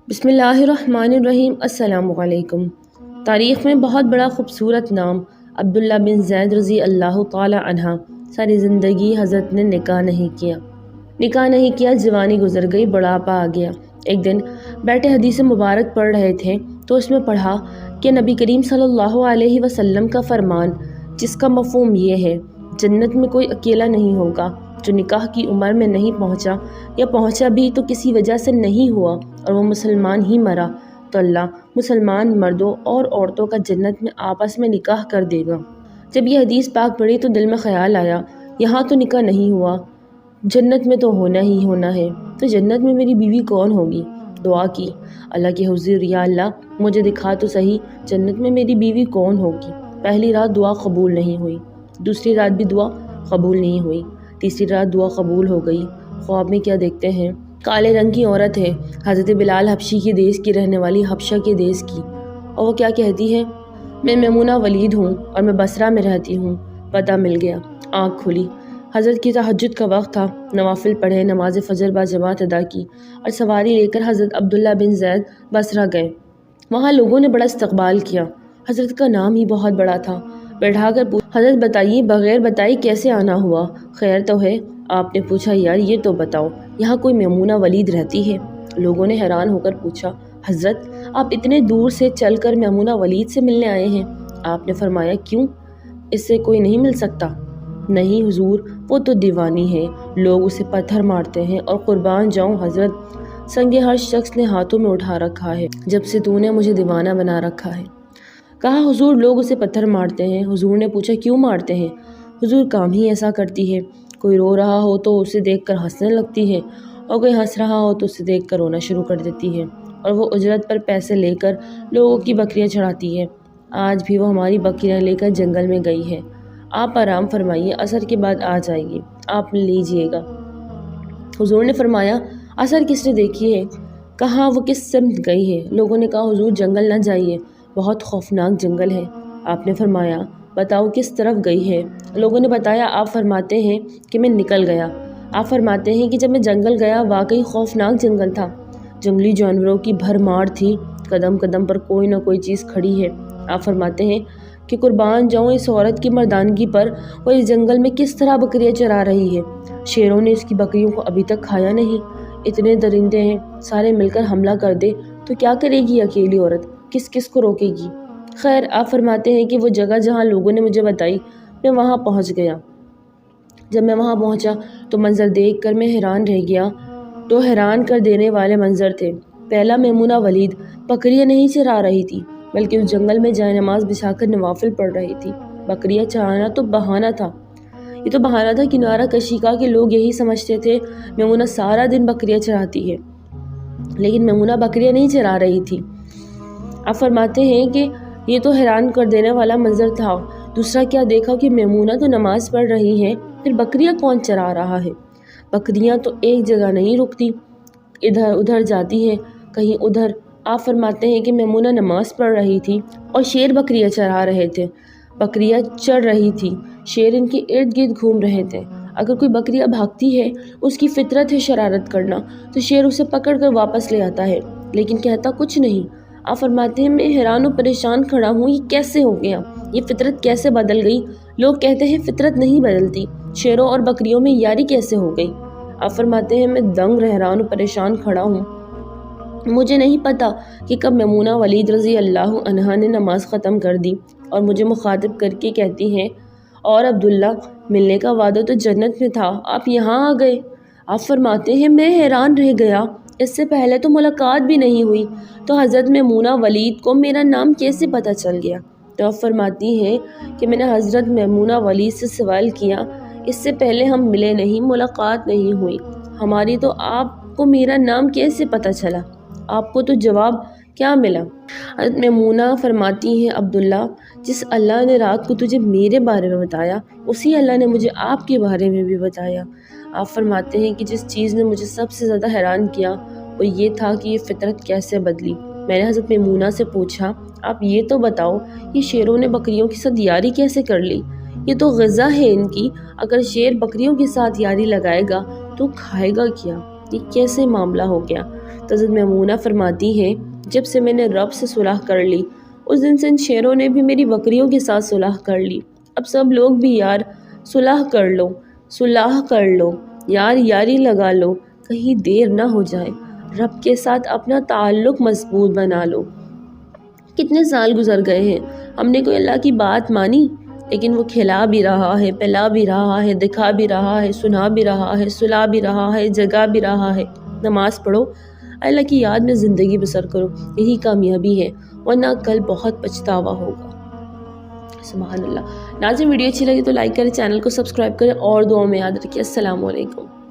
بسم اللہ الرحمن الرحیم۔ السلام علیکم۔ تاریخ میں بہت بڑا خوبصورت نام عبداللہ بن زید رضی اللہ تعالی عنہ۔ ساری زندگی حضرت نے نکاح نہیں کیا، جوانی گزر گئی، بڑھاپا آ گیا۔ ایک دن بیٹھے حدیث مبارک پڑھ رہے تھے تو اس میں پڑھا کہ نبی کریم صلی اللہ علیہ وسلم کا فرمان، جس کا مفہوم یہ ہے جنت میں کوئی اکیلا نہیں ہوگا جو نکاح کی عمر میں نہیں پہنچا، یا پہنچا بھی تو کسی وجہ سے نہیں ہوا اور وہ مسلمان ہی مرا، تو اللہ مسلمان مردوں اور عورتوں کا جنت میں آپس میں نکاح کر دے گا۔ جب یہ حدیث پاک پڑھی تو دل میں خیال آیا، یہاں تو نکاح نہیں ہوا، جنت میں تو ہونا ہی ہونا ہے، تو جنت میں میری بیوی کون ہوگی؟ دعا کی اللہ کے حضور، یا اللہ مجھے دکھا تو صحیح جنت میں میری بیوی کون ہوگی۔ پہلی رات دعا قبول نہیں ہوئی، دوسری رات بھی دعا قبول نہیں ہوئی، تیسری رات دعا قبول ہو گئی۔ خواب میں کیا دیکھتے ہیں؟ کالے رنگ کی عورت ہے، حضرت بلال حبشی کے دیس کی رہنے والی، حبشہ کے دیس کی، اور وہ کیا کہتی ہے؟ میں میمونہ ولید ہوں اور میں بصرہ میں رہتی ہوں۔ پتہ مل گیا۔ آنکھ کھلی، حضرت کی تہجد کا وقت تھا، نوافل پڑھے، نماز فجر با جماعت ادا کی اور سواری لے کر حضرت عبداللہ بن زید بصرہ گئے۔ وہاں لوگوں نے بڑا استقبال کیا، حضرت کا نام ہی بہت بڑا تھا۔ بیٹھا کر پوچھا، حضرت بتائیے، بغیر بتائی کیسے آنا ہوا؟ خیر تو ہے؟ آپ نے پوچھا، یار یہ تو بتاؤ یہاں کوئی میمونہ ولید رہتی ہے؟ لوگوں نے حیران ہو کر پوچھا، حضرت آپ اتنے دور سے چل کر میمونہ ولید سے ملنے آئے ہیں؟ آپ نے فرمایا، کیوں، اس سے کوئی نہیں مل سکتا؟ نہیں حضور، وہ تو دیوانی ہے، لوگ اسے پتھر مارتے ہیں، اور قربان جاؤں حضرت، سنگ ہر شخص نے ہاتھوں میں اٹھا رکھا ہے جب سے تو نے مجھے دیوانہ بنا رکھا ہے۔ کہا، حضور لوگ اسے پتھر مارتے ہیں۔ حضور نے پوچھا، کیوں مارتے ہیں؟ حضور کام ہی ایسا کرتی ہے، کوئی رو رہا ہو تو اسے دیکھ کر ہنسنے لگتی ہے، اور کوئی ہنس رہا ہو تو اسے دیکھ کر رونا شروع کر دیتی ہے، اور وہ اجرت پر پیسے لے کر لوگوں کی بکریاں چڑھاتی ہے۔ آج بھی وہ ہماری بکریاں لے کر جنگل میں گئی ہے، آپ آرام فرمائیے، عصر کے بعد آ جائے گی، آپ لیجئے گا۔ حضور نے فرمایا، عصر کس نے دیکھی ہے؟ کہاں وہ کس سمت گئی ہے؟ لوگوں نے کہا، حضور جنگل نہ جائیے، بہت خوفناک جنگل ہے۔ آپ نے فرمایا، بتاؤ کس طرف گئی ہے؟ لوگوں نے بتایا، آپ فرماتے ہیں کہ میں نکل گیا۔ آپ فرماتے ہیں کہ جب میں جنگل گیا واقعی خوفناک جنگل تھا، جنگلی جانوروں کی بھرمار تھی، قدم قدم پر کوئی نہ کوئی چیز کھڑی ہے۔ آپ فرماتے ہیں کہ قربان جاؤں اس عورت کی مردانگی پر، وہ اس جنگل میں کس طرح بکریاں چرا رہی ہے، شیروں نے اس کی بکریوں کو ابھی تک کھایا نہیں، اتنے درندے ہیں، سارے مل کر حملہ کر دے تو کیا کرے گی اکیلی عورت، کس کو روکے گی؟ خیر، آپ فرماتے ہیں کہ وہ جگہ جہاں لوگوں نے مجھے بتائی، میں وہاں پہنچ گیا۔ جب میں وہاں پہنچا تو منظر دیکھ کر میں حیران رہ گیا۔ دو حیران کر دینے والے منظر تھے۔ پہلا، میمونہ ولید بکریاں نہیں چرا رہی تھی، بلکہ اس جنگل میں جائے نماز بچھا کر نوافل پڑھ رہی تھی۔ بکریاں چرانا تو بہانہ تھا، یہ تو بہانہ تھا کنارہ کشی کا، کہ لوگ یہی سمجھتے تھے میمونہ سارا دن بکریاں چراتی ہے، لیکن میمونہ بکریاں نہیں چرا رہی تھی۔ آپ فرماتے ہیں کہ یہ تو حیران کر دینے والا منظر تھا۔ دوسرا کیا دیکھا کہ میمونہ تو نماز پڑھ رہی ہے، پھر بکریاں کون چرا رہا ہے؟ بکریاں تو ایک جگہ نہیں رکتی، ادھر ادھر جاتی ہیں، کہیں ادھر۔ آپ فرماتے ہیں کہ میمونہ نماز پڑھ رہی تھی اور شیر بکریاں چرا رہے تھے، بکریاں چڑھ رہی تھی، شیر ان کے ارد گرد گھوم رہے تھے۔ اگر کوئی بکریاں بھاگتی ہے، اس کی فطرت ہے شرارت کرنا، تو شیر اسے پکڑ کر واپس لے آتا ہے، لیکن کہتا کچھ نہیں۔ آپ فرماتے ہیں، میں حیران و پریشان کھڑا ہوں، یہ کیسے ہو گیا؟ یہ فطرت کیسے بدل گئی؟ لوگ کہتے ہیں فطرت نہیں بدلتی، شیروں اور بکریوں میں یاری کیسے ہو گئی؟ آپ فرماتے ہیں، میں دنگ حیران و پریشان کھڑا ہوں۔ مجھے نہیں پتا کہ کب میمونہ ولید رضی اللہ عنہا نے نماز ختم کر دی اور مجھے مخاطب کر کے کہتی ہیں، اور عبداللہ، ملنے کا وعدہ تو جنت میں تھا، آپ یہاں آ گئے۔ آپ فرماتے ہیں، میں حیران رہ گیا، اس سے پہلے تو ملاقات بھی نہیں ہوئی، تو حضرت میمونہ ولید کو میرا نام کیسے پتہ چل گیا؟ تو آپ فرماتی ہیں کہ میں نے حضرت میمونہ ولید سے سوال کیا، اس سے پہلے ہم ملے نہیں، ملاقات نہیں ہوئی ہماری، تو آپ کو میرا نام کیسے پتہ چلا؟ آپ کو تو جواب کیا ملا؟ حضرت میمونہ فرماتی ہیں، عبداللہ، جس اللہ نے رات کو تجھے میرے بارے میں بتایا، اسی اللہ نے مجھے آپ کے بارے میں بھی بتایا۔ آپ فرماتے ہیں کہ جس چیز نے مجھے سب سے زیادہ حیران کیا وہ یہ تھا کہ یہ فطرت کیسے بدلی۔ میں نے حضرت میمونہ سے پوچھا، آپ یہ تو بتاؤ، یہ شیروں نے بکریوں کے ساتھ یاری کیسے کر لی؟ یہ تو غذا ہے ان کی، اگر شیر بکریوں کے ساتھ یاری لگائے گا تو کھائے گا کیا؟ یہ کیسے معاملہ ہو گیا؟ تو حضرت میمونہ فرماتی ہیں جب سے میں نے رب سے صلح کر لی اس دن سے ان شیروں نے بھی میری بکریوں کے ساتھ صلح کر لی۔ اب سب لوگ بھی یار صلح کر لو، صلح کر لو، یار یاری لگا لو، کہیں دیر نہ ہو جائے، رب کے ساتھ اپنا تعلق مضبوط بنا لو۔ کتنے سال گزر گئے ہیں، ہم نے کوئی اللہ کی بات مانی، لیکن وہ کھلا بھی رہا ہے، پلا بھی رہا ہے، دکھا بھی رہا ہے، سنا بھی رہا ہے، سلا بھی رہا ہے، جگا بھی رہا ہے۔ نماز پڑھو، اللہ کی یاد میں زندگی بسر کرو، یہی کامیابی ہے، ورنہ کل بہت پچھتاوا ہوگا۔ سبحان اللہ۔ ناظرین ویڈیو اچھی لگی تو لائک کریں، چینل کو سبسکرائب کریں اور دعاؤں میں یاد رکھیں۔ السلام علیکم۔